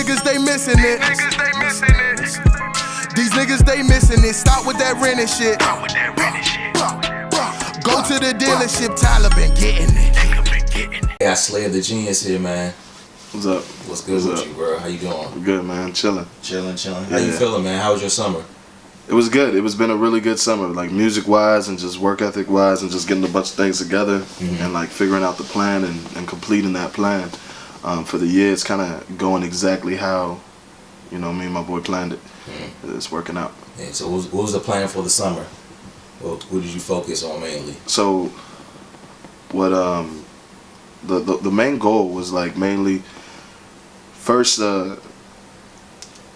niggas, they missing it. These niggas, they missing it. Stop with that renting shit. Go to the dealership, Tyler been getting it. Yeah, Slater the Genius here, man. What's up? What's good with you, bro? How you doing? Good, man. Chilling. Chilling. How you feeling, man? How was your summer? It was good. It was been a really good summer, like music-wise and just work ethic-wise, and just getting a bunch of things together and like figuring out the plan and completing that plan for the year. It's kind of going exactly how, me and my boy planned it. It's working out. Yeah, so what was the plan for the summer? What did you focus on mainly? So, what the main goal was like mainly first.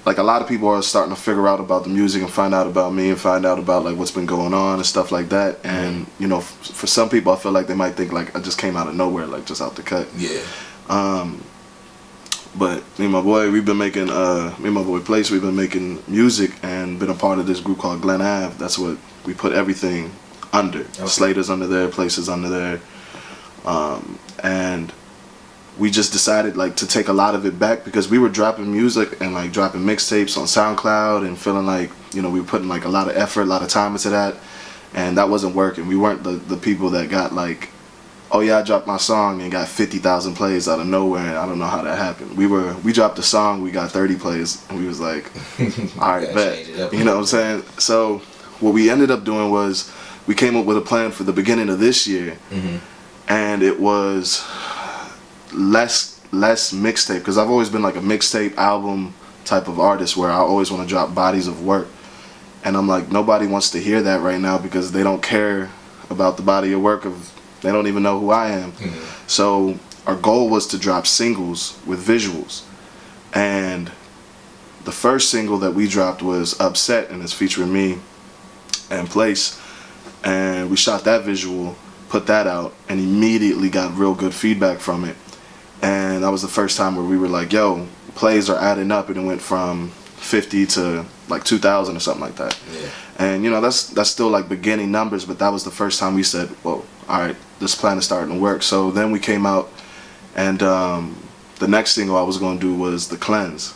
Like a lot of people are starting to figure out about the music and find out about me and find out about like what's been going on and stuff like that. And for some people, I feel like they might think like I just came out of nowhere, like just out the cut. Yeah. But me and my boy, we've been making me and my boy Place, we've been making music and been a part of this group called Glen Ave. That's what we put everything under. Okay. Slater's under there, Place's under there, and we just decided like to take a lot of it back because we were dropping music and like dropping mixtapes on SoundCloud and feeling like we were putting like a lot of effort, a lot of time into that, and that wasn't working. We weren't the people that got like, oh yeah, I dropped my song and got 50,000 plays out of nowhere, and I don't know how that happened. We dropped a song, we got 30 plays, and we was like, all right, bet. You know what I'm saying? So what we ended up doing was we came up with a plan for the beginning of this year, and it was less mixtape, because I've always been like a mixtape album type of artist where I always want to drop bodies of work, and I'm like, nobody wants to hear that right now because they don't care about the body of work of, they don't even know who I am. So our goal was to drop singles with visuals, and the first single that we dropped was Upset, and it's featuring me and Place, and we shot that visual, put that out, and immediately got real good feedback from it. And that was the first time where we were like, yo, plays are adding up, and it went from 50 to like 2,000 or something like that. Yeah. And that's still like beginning numbers, but that was the first time we said, well, all right, this plan is starting to work. So then we came out, and the next single I was going to do was The Cleanse.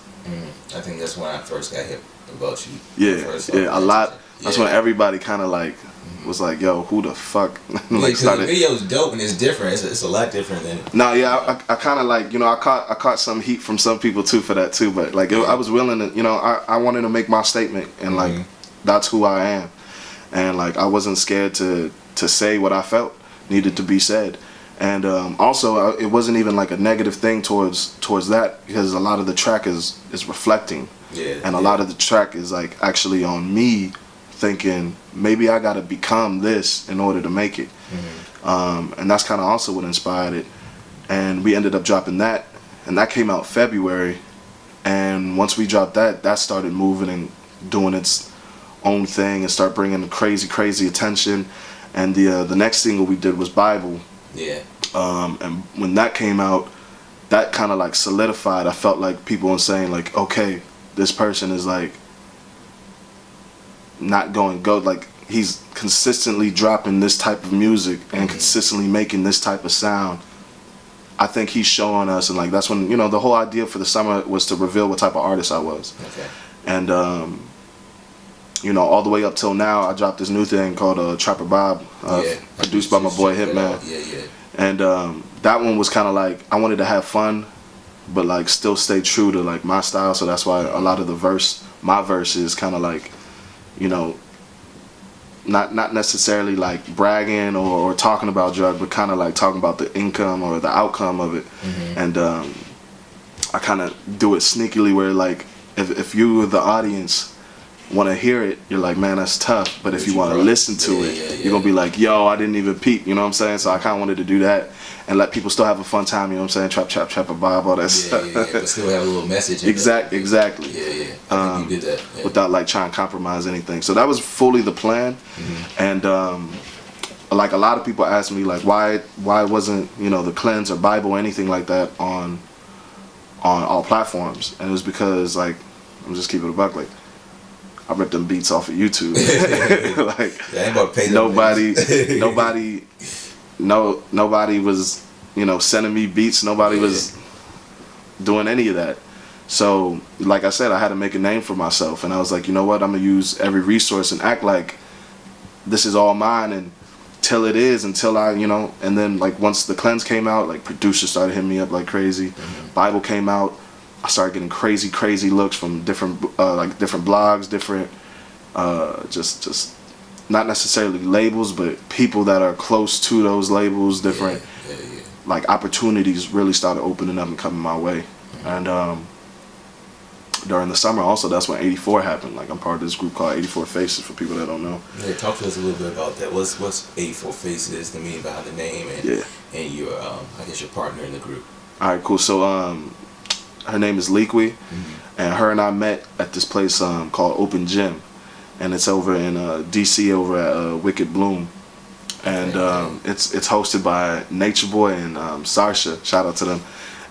I think that's when I first got hit about you. Yeah, a lot. That's when everybody kind of like was like, yo, who the fuck? Like, the video's dope and it's different. It's a lot different than. No, yeah, I kind of like, I caught some heat from some people too for that too. But like, I was willing to, I wanted to make my statement, and like, that's who I am, and like, I wasn't scared to say what I felt needed to be said. And also, it wasn't even like a negative thing towards that, because a lot of the track is reflecting, and a lot of the track is like actually on me thinking maybe I gotta become this in order to make it. And that's kind of also what inspired it. And we ended up dropping that, and that came out February. And once we dropped that, that started moving and doing its own thing and start bringing crazy attention. And the next single we did was Bible. Yeah. And when that came out, that kind of like solidified. I felt like people were saying like, okay, this person is like not going like he's consistently dropping this type of music and consistently making this type of sound. I think he's showing us, and like that's when the whole idea for the summer was to reveal what type of artist I was. Okay. And all the way up till now, I dropped this new thing called Trapper Bob, produced by my boy Hitman. And that one was kind of like, I wanted to have fun, but like still stay true to like my style. So that's why a lot of my verse is kind of like, not necessarily like bragging or talking about drugs, but kind of like talking about the income or the outcome of it. And I kind of do it sneakily where like, if you, the audience, want to hear it, you're like, man, that's tough. But if you want to listen to it, you're going to be like, yo, I didn't even peep, you know what I'm saying? So I kind of wanted to do that and let people still have a fun time, you know what I'm saying? Trap a vibe, all that stuff. But still have a little message in Exactly. Yeah. I think you did that. Yeah. Without like trying to compromise anything. So that was fully the plan. And like a lot of people ask me like, why wasn't, The Cleanse or Bible or anything like that on all platforms? And it was because like, I'm just keeping it a buck, like, I ripped them beats off of YouTube. Like, ain't about to pay nobody was, sending me beats. Nobody was doing any of that. So, like I said, I had to make a name for myself, and I was like, you know what, I'm gonna use every resource and act like this is all mine, and till it is, until I, you know. And then like once the cleanse came out, like producers started hitting me up like crazy. Bible came out, I started getting crazy looks from different different blogs, different just not necessarily labels, but people that are close to those labels, different like opportunities really started opening up and coming my way. And during the summer also, that's when 84 happened. Like I'm part of this group called 84 Faces, for people that don't know. Yeah, talk to us a little bit about that. What's 84 Faces, the meaning behind the name, and your I guess your partner in the group. All right, cool. So her name is Liqui, and her and I met at this place called Open Gym, and it's over in DC over at Wicked Bloom, and it's hosted by Nature Boy and Sarsha. Shout out to them.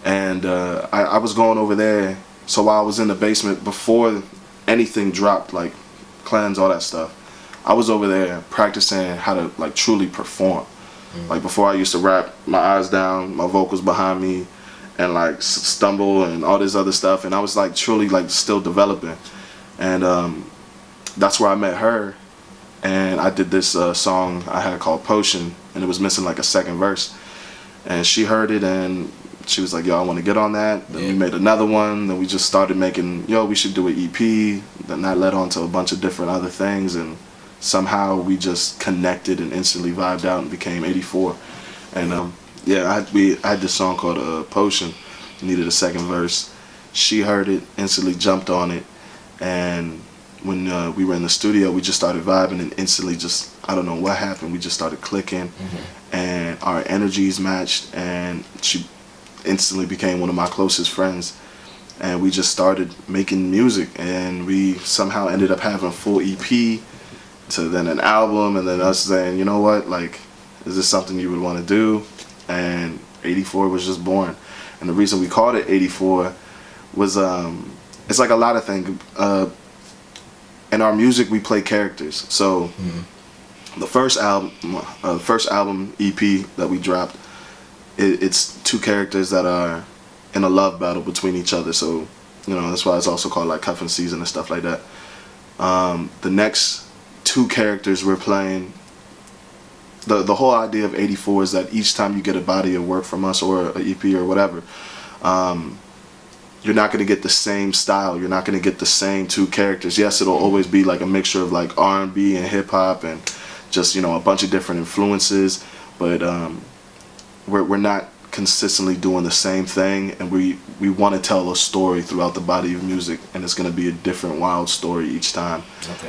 And I was going over there. So while I was in the basement, before anything dropped, like cleanse, all that stuff, I was over there practicing how to like truly perform. Like before, I used to rap my eyes down, my vocals behind me, and like stumble and all this other stuff. And I was like truly like still developing. And that's where I met her. And I did this song I had called Potion, and it was missing like a second verse. And she heard it, and she was like, yo, I want to get on that. Then we made another one. Then we just started making, yo, we should do an EP. Then that led on to a bunch of different other things. And somehow we just connected and instantly vibed out and became 84. And I had this song called Potion. Needed a second verse. She heard it, instantly jumped on it. And when we were in the studio, we just started vibing, and instantly just, I don't know what happened, we just started clicking. And our energies matched, and she instantly became one of my closest friends, and we just started making music, and we somehow ended up having a full EP to then an album, and then us saying, you know what, like, is this something you would want to do? And 84 was just born. And the reason we called it 84 was it's like a lot of things. In our music we play characters. So the first album EP that we dropped, it's two characters that are in a love battle between each other. So, you know, that's why it's also called like cuffing season and stuff like that. The next two characters we're playing, the whole idea of 84 is that each time you get a body of work from us or an EP or whatever, you're not going to get the same style. You're not going to get the same two characters. Yes, it'll always be like a mixture of like R&B and hip hop and just, you know, a bunch of different influences, but we're not consistently doing the same thing, and we want to tell a story throughout the body of music, and it's going to be a different wild story each time.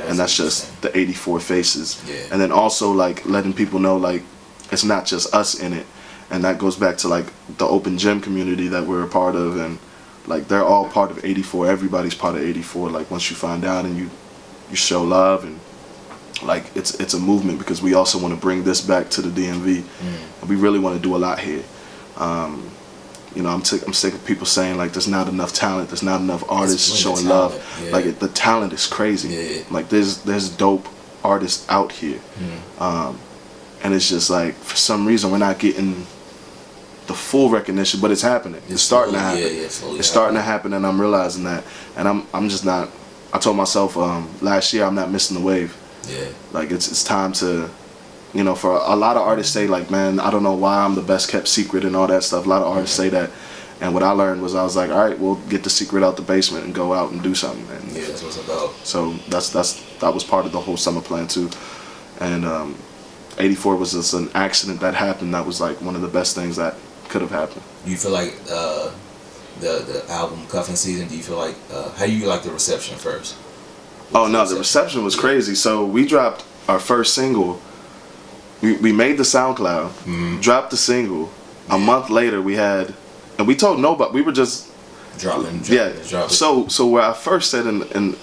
And that's just the 84 Faces. And then also like letting people know like it's not just us in it, and that goes back to like the Open Gym community that we're a part of, and like they're all part of 84. Everybody's part of 84. Like once you find out and you show love, and like it's a movement, because we also want to bring this back to the DMV. And we really want to do a lot here. You know, I'm sick of people saying like there's not enough talent, there's not enough artists showing love. Like the talent is crazy. Like there's dope artists out here, and it's just like for some reason we're not getting the full recognition, but it's happening. It's starting to happen. It's starting to happen, and I'm realizing that. And I'm just not. I told myself last year I'm not missing the wave. Like it's time to, you know, for a lot of artists say like, man, I don't know why I'm the best kept secret and all that stuff. A lot of artists say that, and what I learned was, I was like, all right, we'll get the secret out the basement and go out and do something. And that's what it's about. So that was part of the whole summer plan too. And 84 was just an accident that happened. That was like one of the best things that could have happened. Do you feel like the album Cuffing Season, do you feel like how do you like the reception first? Oh no, the reception was crazy. So we dropped our first single. We made the SoundCloud, dropped the single. A month later we had, and we told nobody. We were just dropping. So where I first said in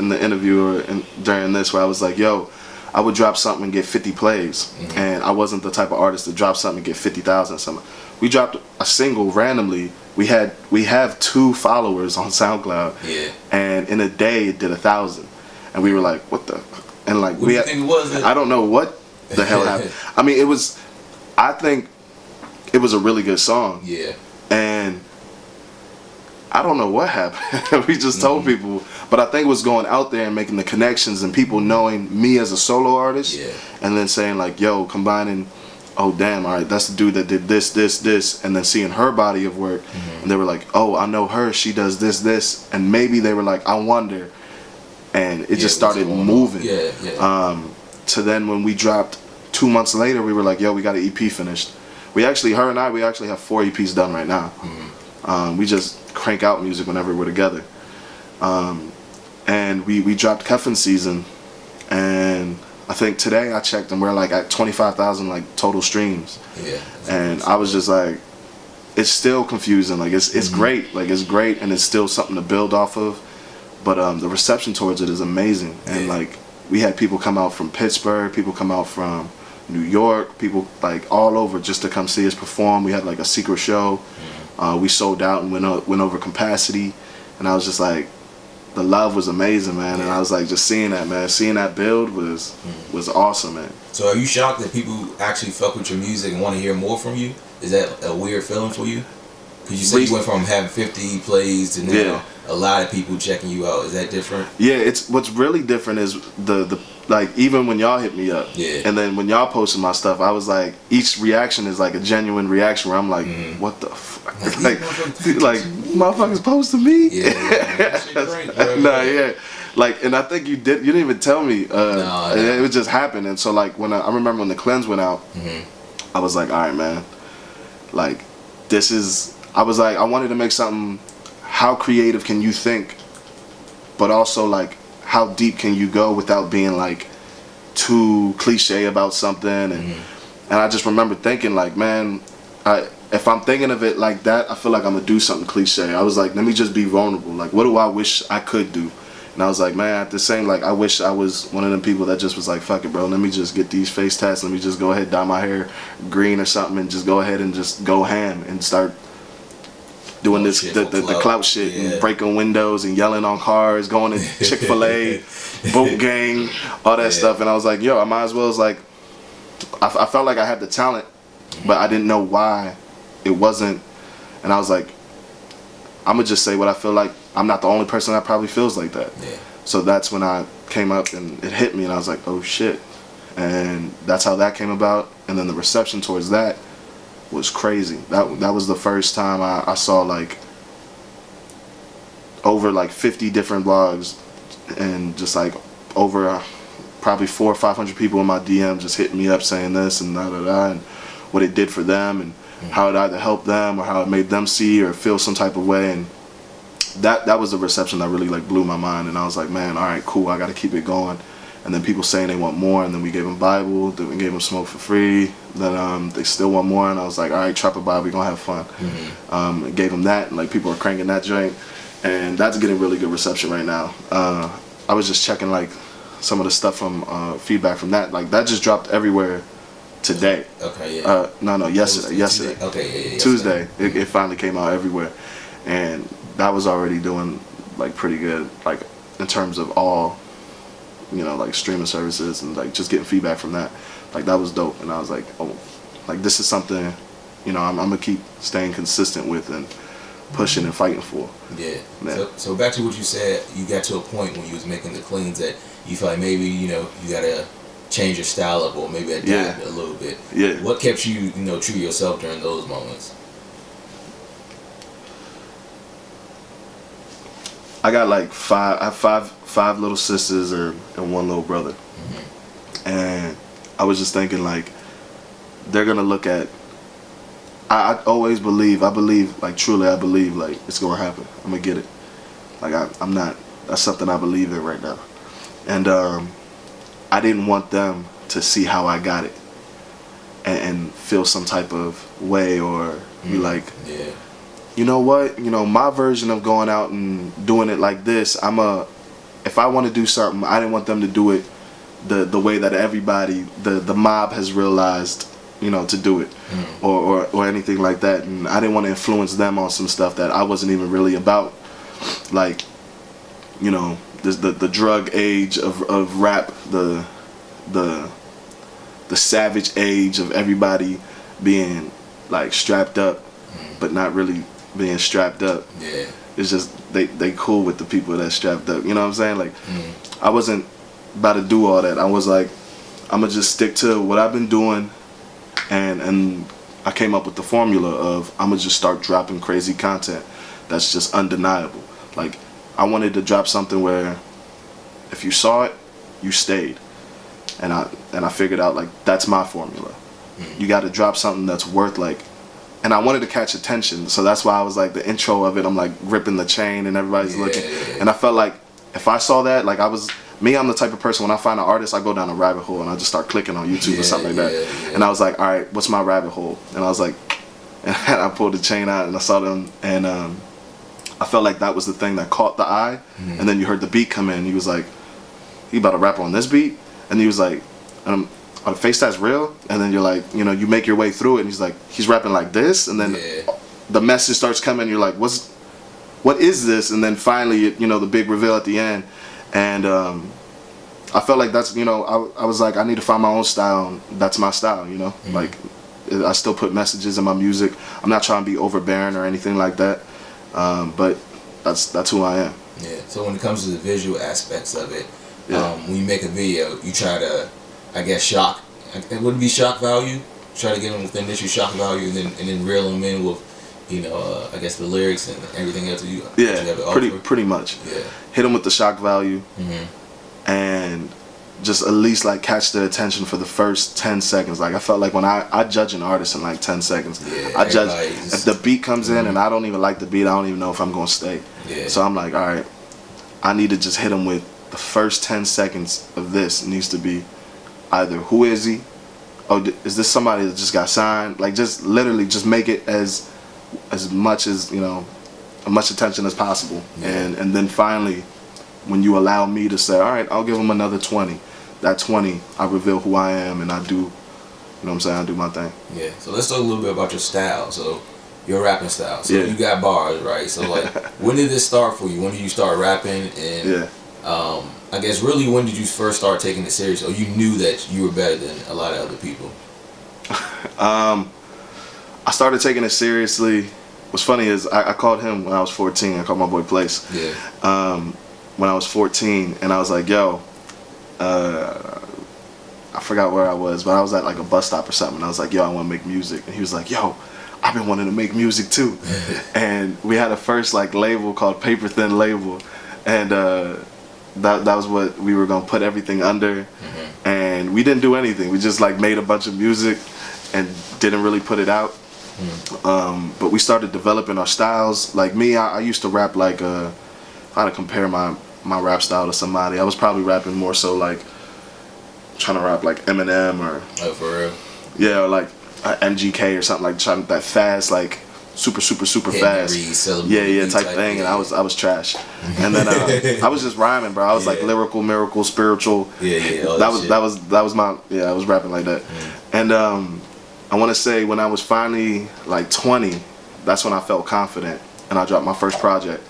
the interview or during this, where I was like, yo, I would drop something and get 50 plays, and I wasn't the type of artist to drop something and get 50,000 something. We dropped a single randomly. We have 2 followers on SoundCloud, and in a day it did 1,000, and we were like, what the? And like what think it was? I don't know what the hell happened. I mean, I think it was a really good song. And I don't know what happened. We just told people, but I think it was going out there and making the connections and people knowing me as a solo artist, and then saying like, yo, combining, oh damn, all right, that's the dude that did this, and then seeing her body of work, and they were like, oh, I know her, she does this, and maybe they were like, I wonder, and it just started moving. To then when we dropped 2 months later, we were like, yo, we got an EP finished. We actually have 4 EPs done right now. We just crank out music whenever we're together. And we dropped Cuffin Season, and I think today I checked and we're like at 25,000 like total streams. And I was just like, it's still confusing. Like it's great. Like it's great, and it's still something to build off of. But the reception towards it is amazing. And like we had people come out from Pittsburgh, people come out from New York, people like all over just to come see us perform. We had like a secret show. We sold out and went over capacity, and I was just like, the love was amazing, man. And I was like, just seeing that, man, seeing that build was awesome, man. So are you shocked that people actually fuck with your music and want to hear more from you? Is that a weird feeling for you? Because you said you went from having 50 plays to now a lot of people checking you out. Is that different? Yeah, it's what's really different is the like, even when y'all hit me up, and then when y'all posted my stuff, I was like, each reaction is like a genuine reaction where I'm like, what the fuck? like motherfuckers posting me? Like, and I think you didn't even tell me. It would just happen. And so like when I remember when the cleanse went out, I was like, all right, man, like I was like, I wanted to make something. How creative can you think, but also like how deep can you go without being like too cliche about something? And I just remember thinking like, man, if I'm thinking of it like that, I feel like I'm gonna do something cliche. I was like, let me just be vulnerable. Like, what do I wish I could do? And I was like, man, at the same, like, I wish I was one of them people that just was like, fuck it, bro, let me just get these face tats, let me just go ahead, dye my hair green or something, and just go ahead and just go ham and start doing the clout shit and breaking windows and yelling on cars, going to Chick-fil-A, boat gang, all that stuff. And I was like, yo, I might as well. Like, I felt like I had the talent, but I didn't know why it wasn't. And I was like, I'm gonna just say what I feel like. I'm not the only person that probably feels like that. So that's when I came up and it hit me, and I was like, oh shit. And that's how that came about. And then the reception towards that was crazy. That was the first time I saw like over like 50 different blogs, and just like over probably 400 or 500 people in my DM just hitting me up saying this and and what it did for them, and how it either helped them or how it made them see or feel some type of way. And that was the reception that really like blew my mind. And I was like, man, all right, cool, I got to keep it going. And then people saying they want more, and then we gave them Bible, then we gave them smoke for free, then they still want more, and I was like, all right, drop a Bible, we gonna have fun. Gave them that, and like people are cranking that joint, and that's getting really good reception right now. I was just checking like some of the stuff from feedback from that, like that just dropped everywhere today. Yesterday. Okay, Tuesday, it finally came out everywhere, and that was already doing like pretty good, like in terms of all, you know, like streaming services, and like just getting feedback from that, like that was dope. And I was like, oh, like this is something, you know, I'm gonna keep staying consistent with and pushing and fighting for. So back to what you said, you got to a point when you was making the cleans that you felt like maybe, you know, you gotta change your style up or maybe adapt a little bit. What kept you, you know, true to yourself during those moments? I got like five little sisters and one little brother. And I was just thinking like, they're gonna look at, I always believe, like truly I believe like it's gonna happen. I'm gonna get it. Like I'm not, that's something I believe in right now. And I didn't want them to see how I got it and feel some type of way or be like, you know what, you know, my version of going out and doing it like this, if I want to do something, I didn't want them to do it the way that everybody, the mob has realized, you know, to do it, or anything like that. And I didn't want to influence them on some stuff that I wasn't even really about, like, you know, the drug age of rap, the savage age of everybody being like strapped up, but not really being strapped up. it's just they cool with the people that's strapped up. You know what I'm saying? Like, I wasn't about to do all that. I was like, I'm gonna just stick to what I've been doing, and I came up with the formula of I'm gonna just start dropping crazy content that's just undeniable. Like, I wanted to drop something where if you saw it, you stayed, and I figured out like that's my formula. You got to drop something that's worth like, and I wanted to catch attention, so that's why I was like the intro of it. I'm like gripping the chain and everybody's looking, and I felt like if I saw that, like I'm the type of person when I find an artist, I go down a rabbit hole and I just start clicking on YouTube or something like that. And I was like, all right, what's my rabbit hole? And I was like, and I pulled the chain out and I saw them, and I felt like that was the thing that caught the eye. And then you heard the beat come in. He was like, he about to rap on this beat, and he was like, on Face That's Real, and then you're like, you know, you make your way through it, and he's like, he's rapping like this, and then the message starts coming, you're like, what is this? And then finally, you know, the big reveal at the end, and I felt like that's, you know, I was like, I need to find my own style, and that's my style, you know, like, I still put messages in my music. I'm not trying to be overbearing or anything like that, but that's who I am. Yeah, so when it comes to the visual aspects of it, when you make a video, you try to, I guess, shock. It would be shock value. Try to get them with the initial shock value, and then reel them in with, you know, I guess the lyrics and everything else you. Pretty much. Yeah. Hit them with the shock value, and just at least like catch their attention for the first 10 seconds. Like I felt like when I judge an artist in like 10 seconds. Yeah, I judge if the beat comes in and I don't even like the beat. I don't even know if I'm gonna stay. Yeah. So I'm like, all right, I need to just hit them with the first 10 seconds of this. It needs to be either who is he? Oh, is this somebody that just got signed? Like, just literally just make it as much as, you know, as much attention as possible. And then finally, when you allow me to say, all right, I'll give him another 20. That 20, I reveal who I am, and I do, you know what I'm saying, I do my thing. Yeah, so let's talk a little bit about your style. So, your rapping style. So, you got bars, right? So, like, when did this start for you? When did you start rapping? And I guess really, when did you first start taking it serious, or you knew that you were better than a lot of other people? I started taking it seriously. What's funny is I called him when I was 14. I called my boy Place. Yeah. When I was 14, and I was like, yo, I forgot where I was, but I was at like a bus stop or something. And I was like, yo, I want to make music. And he was like, yo, I've been wanting to make music too. And we had a first like label called Paper Thin Label, and that was what we were gonna put everything under. And we didn't do anything. We just like made a bunch of music and didn't really put it out. But we started developing our styles. Like me, I used to rap like how to compare my rap style to somebody. I was probably rapping more so like trying to rap like Eminem or for real. Yeah, or like MGK or something, like trying that fast, like super fast. Yeah, type thing. And I was trash. And then I was just rhyming, bro. I was like lyrical, miracle, spiritual. That was my I was rapping like that. And I want to say when I was finally like 20, that's when I felt confident, and I dropped my first project.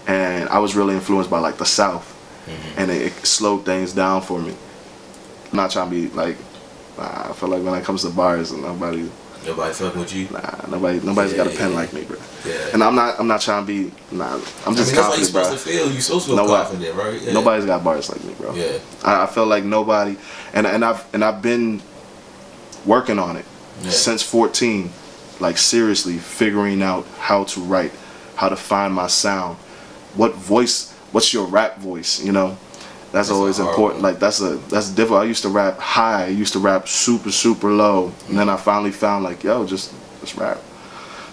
And I was really influenced by like the South, and it slowed things down for me. I'm not trying to be like, I feel like when it comes to bars, nobody fucking with you. Nobody's got a pen like me, bro. Yeah. And I'm not trying to be. I'm just confident, bro. That's how you're supposed to feel. You're supposed to feel confident, right? Yeah. Nobody's got bars like me, bro. Yeah. I feel like nobody, and I've been working on it since 14, like seriously figuring out how to write, how to find my sound. What's your rap voice, you know? That's always important. Like that's difficult. I used to rap high, I used to rap super low, and then I finally found like, yo, just rap.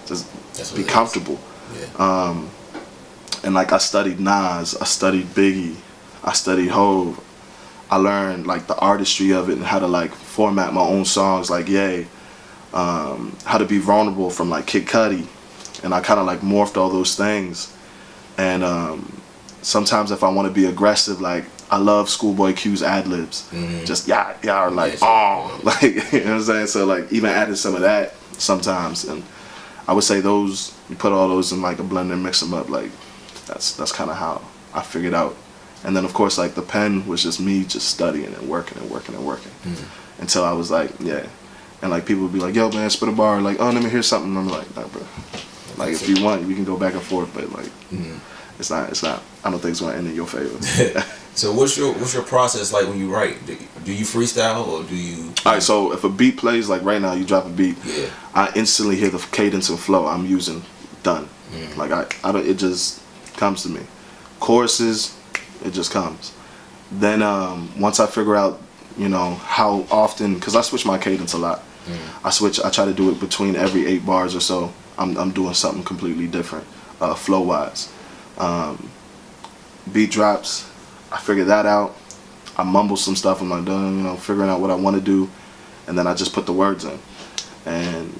Just be comfortable. Yeah. And like I studied Nas, I studied Biggie, I studied Hov. I learned like the artistry of it and how to like format my own songs, like how to be vulnerable from like Kid Cudi, and I kind of like morphed all those things. And sometimes if I want to be aggressive, like I love Schoolboy Q's ad-libs. Just or like like, you know what I'm saying? So like even added some of that sometimes, and I would say those, you put all those in like a blender and mix them up, like that's kind of how I figured out. And then of course like the pen was just me just studying and working until I was like, and like people would be like, yo man, spit a bar, like, oh, let me hear something, and I'm like, nah, bro. Like if you want, we can go back and forth, but like it's not. I don't think it's gonna end in your favor. So what's your process like when you write? Do you freestyle or do you? All right. So if a beat plays, like right now, you drop a beat, yeah, I instantly hear the cadence and flow I'm using done. Like I don't. It just comes to me. Choruses, it just comes. Then once I figure out, you know, how often, because I switch my cadence a lot. I try to do it between every 8 bars or so. I'm doing something completely different, flow wise. Beat drops, I figure that out. I mumble some stuff. I'm like done, you know, figuring out what I want to do, and then I just put the words in, and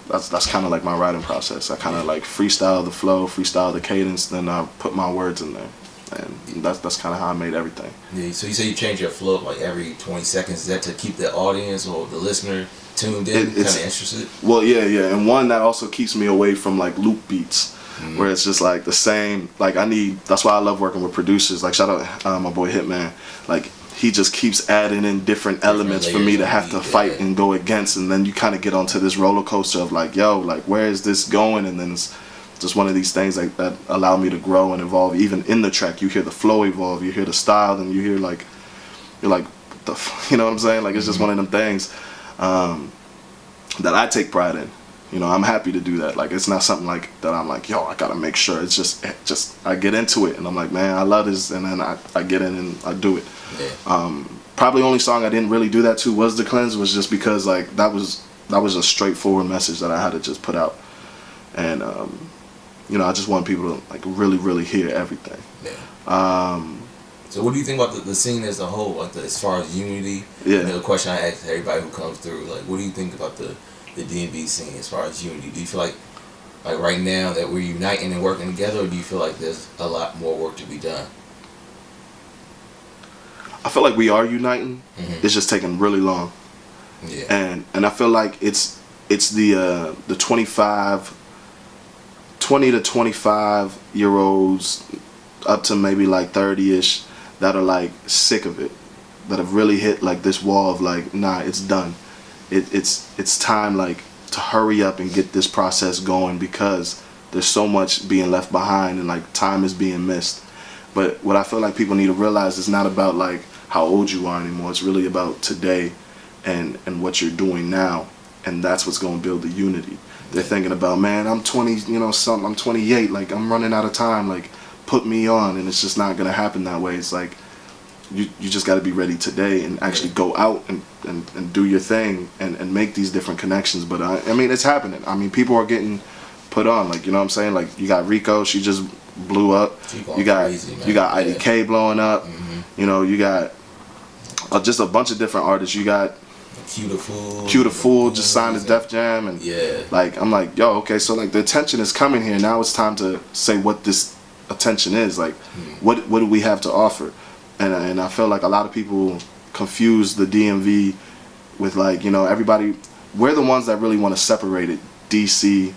that's kind of like my writing process. I kind of like freestyle the flow, freestyle the cadence, then I put my words in there, and that's kind of how I made everything. Yeah. So you say you change your flow like every 20 seconds. Is that to keep the audience or the listener tuned in, kind of interested? Well, yeah, and one that also keeps me away from like loop beats. Where it's just like the same, like that's why I love working with producers, like shout out my boy Hitman, like he just keeps adding in different elements for me to have to fight and go against, and then you kind of get onto this roller coaster of like, yo, like where is this going, and then it's just one of these things like that allow me to grow and evolve. Even in the track, you hear the flow evolve, you hear the style, and you hear like, you're like, you know what I'm saying, like it's just one of them things that I take pride in. You know, I'm happy to do that. Like, it's not something like that I'm like, yo, I gotta make sure. It's just I get into it, and I'm like, man, I love this, and then I get in and I do it. Yeah. Probably only song I didn't really do that to was The Cleanse, was just because like that was a straightforward message that I had to just put out, and you know, I just want people to like really hear everything. Yeah. So what do you think about the scene as a whole, like as far as unity? Yeah. You know, the question I ask everybody who comes through, like, what do you think about the D&B scene as far as unity? Do you feel like right now that we're uniting and working together, or do you feel like there's a lot more work to be done? I feel like we are uniting. It's just taking really long. Yeah. And I feel like it's the 20 to 25 year olds up to maybe like 30ish that are like sick of it, that have really hit like this wall of like, nah, it's done. It's time like to hurry up and get this process going, because there's so much being left behind and like time is being missed. But what I feel like people need to realize is not about like how old you are anymore. It's really about today and what you're doing now, and that's what's going to build the unity. They're thinking about, man, I'm 20, you know, something. I'm 28. Like I'm running out of time. Like put me on, and it's just not going to happen that way. It's like you just got to be ready today and actually go out and do your thing and make these different connections. But I mean, it's happening. I mean, people are getting put on. Like, you know what I'm saying? Like you got Rico, she just blew up. You got IDK blowing up. You know, you got just a bunch of different artists. You got Q the Fool just signed to Def Jam, and like I'm like, yo, okay, so like the attention is coming here. Now it's time to say what this attention is. Like, what do we have to offer? And I feel like a lot of people confuse the DMV with like, you know, everybody. We're the ones that really want to separate it. DC,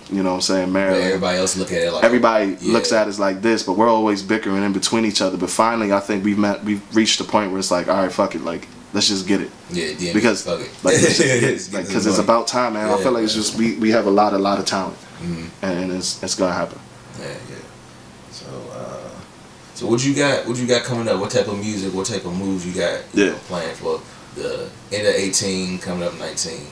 you know what I'm saying, Maryland. Everybody else look at it like, everybody looks at it like this, but we're always bickering in between each other. But finally, I think we've reached a point where it's like, all right, fuck it, like let's just get it. Yeah, DMV, because fuck it. Like because it's about time, man. I feel like it's just we have a lot of talent, and it's gonna happen. Yeah. So what you got coming up? What type of music? What type of moves you got? Planned for the end of 18, coming up 19.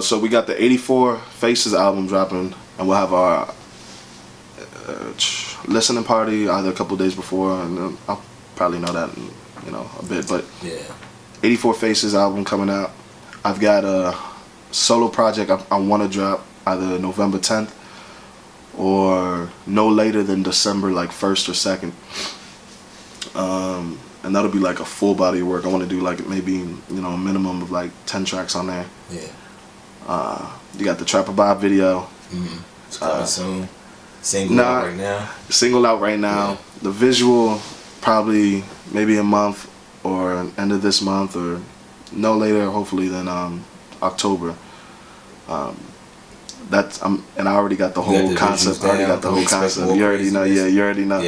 So we got the 84 Faces album dropping, and we'll have our listening party either a couple days before, and I'll probably know that in, you know, a bit. But 84 Faces album coming out. I've got a solo project I want to drop either November 10th or no later than December like 1st or 2nd. And that'll be like a full body of work. I want to do like maybe, you know, a minimum of like 10 tracks on there. You got the Trapper Bob video. It's coming soon. Single out right now. Single out right now. The visual probably maybe a month or end of this month, or no later hopefully than October. And I already got the whole concept. You already know. Yeah, you already know.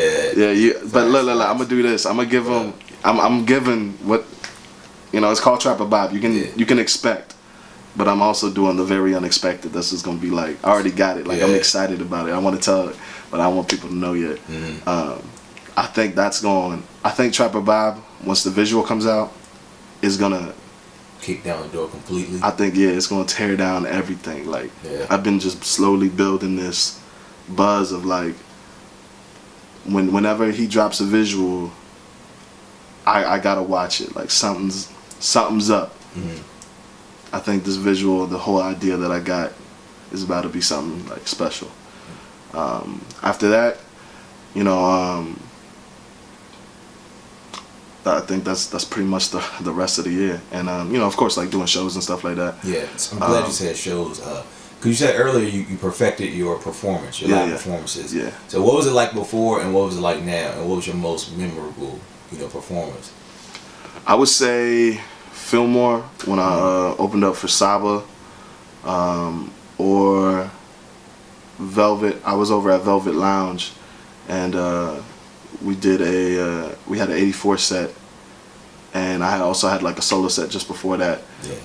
But look, I'm gonna do this. I'm gonna give them. I'm giving what, you know. It's called Trapper Bob. You can expect. but I'm also doing the very unexpected. That's just gonna be like, I already got it. Like I'm excited about it. I want to tell it, but I don't want people to know yet. I think that's going. I think Trapper Bob, once the visual comes out, is gonna kick down the door completely. I think it's gonna tear down everything. Like I've been just slowly building this buzz of like, whenever he drops a visual, I gotta watch it. Like something's up. I think this visual, the whole idea that I got, is about to be something like special. After that, you know, I think that's pretty much the rest of the year, and you know, of course, like doing shows and stuff like that. Yeah, I'm glad you said shows. Cause you said earlier you perfected your performance, your live performances. Yeah. So what was it like before, and what was it like now, and what was your most memorable, you know, performance? I would say Fillmore when I opened up for Saba, or Velvet. I was over at Velvet Lounge, and we did we had an 84 set, and I also had like a solo set just before that. Yeah.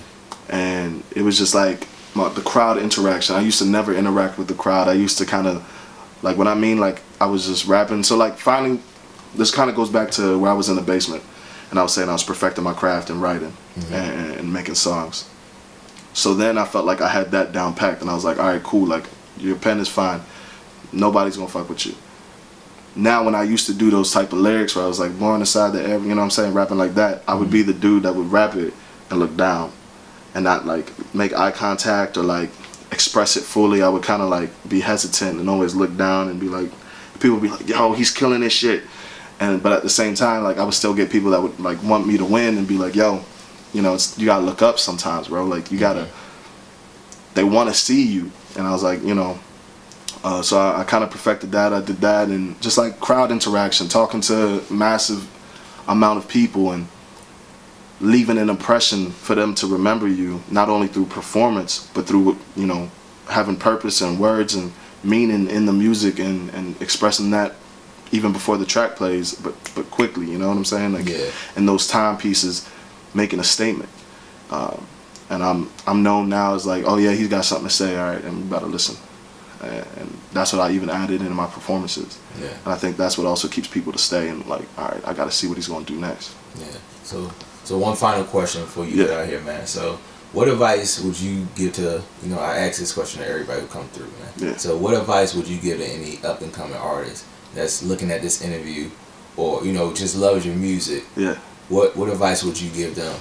And it was just like the crowd interaction. I used to never interact with the crowd. I used to kind of, like, when I mean like I was just rapping. So like finally, this kind of goes back to where I was in the basement, and I was saying I was perfecting my craft and writing and making songs. So then I felt like I had that down packed, and I was like, all right, cool. Like, your pen is fine. Nobody's gonna fuck with you. Now when I used to do those type of lyrics where I was like blowing aside the air, you know what I'm saying, rapping like that, I would be the dude that would rap it and look down and not like make eye contact or like express it fully. I would kind of like be hesitant and always look down and be like, people would be like, yo, he's killing this shit. But at the same time, like, I would still get people that would like want me to win and be like, yo, you know, you gotta look up sometimes, bro. Like, you gotta, they want to see you. And I was like, you know, so I kind of perfected that. I did that, and just like crowd interaction, talking to massive amount of people and leaving an impression for them to remember you, not only through performance, but through, you know, having purpose and words and meaning in the music and expressing that even before the track plays, but quickly, you know what I'm saying? Like, in those timepieces, making a statement. And I'm known now as like, oh yeah, he's got something to say, all right, and we about to listen. And that's what I even added into my performances. Yeah. And I think that's what also keeps people to stay and like, all right, I got to see what he's going to do next. Yeah. So one final question for you out here, man. So what advice would you give to, you know, I ask this question to everybody who come through, man. Yeah. So what advice would you give to any up and coming artist that's looking at this interview, or, you know, just loves your music? Yeah. What advice would you give them?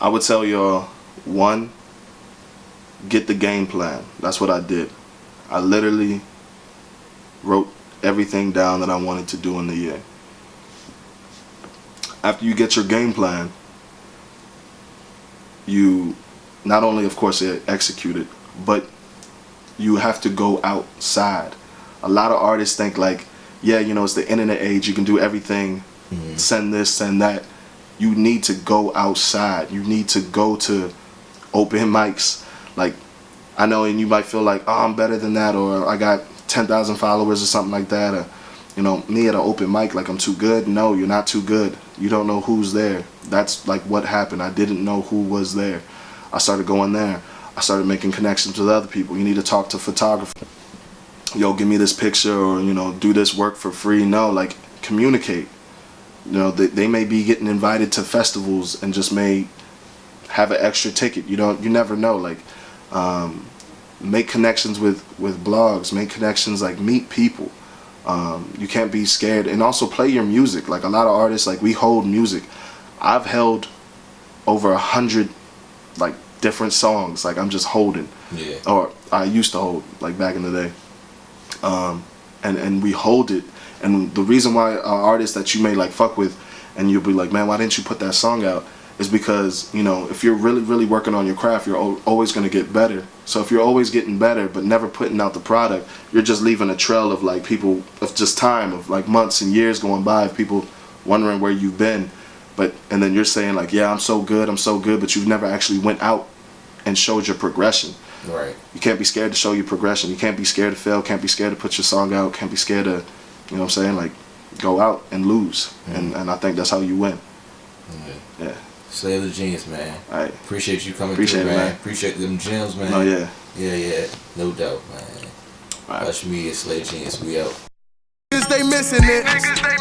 I would tell y'all, one, get the game plan. That's what I did. I literally wrote everything down that I wanted to do in the year. After you get your game plan, you not only, of course, execute it, but you have to go outside. A lot of artists think like, yeah, you know, it's the internet age, you can do everything, send this, send that. You need to go outside. You need to go to open mics. Like, I know, and you might feel like, oh, I'm better than that, or I got 10,000 followers or something like that, or, you know, me at an open mic, like I'm too good. No, you're not too good. You don't know who's there. That's like what happened. I didn't know who was there. I started going there. I started making connections with other people. You need to talk to photographers. Yo, give me this picture, or, you know, do this work for free. No, like, communicate. You know, they may be getting invited to festivals and just may have an extra ticket. You never know. Like, make connections with blogs, make connections, like, meet people. You can't be scared, and also play your music. Like, a lot of artists, like, we hold music. I've held over 100 like different songs. Like, I'm just holding, or I used to hold, like, back in the day. And we hold it. And the reason why artists that you may like fuck with, and you'll be like, man, why didn't you put that song out, is because, you know, if you're really, really working on your craft, you're always going to get better. So if you're always getting better but never putting out the product, you're just leaving a trail of like people, of just time, of like months and years going by, of people wondering where you've been. And then you're saying like, yeah, I'm so good, but you've never actually went out and showed your progression. Right. You can't be scared to show your progression. You can't be scared to fail, can't be scared to put your song out, can't be scared to, you know what I'm saying, like, go out and lose. And I think that's how you win. Yeah. Slater the Genius, man. All right. Appreciate you coming through, man. Appreciate them gems, man. Oh, yeah. Yeah. No doubt, man. Hushhh Media, Slater Genius, we out. They missing it.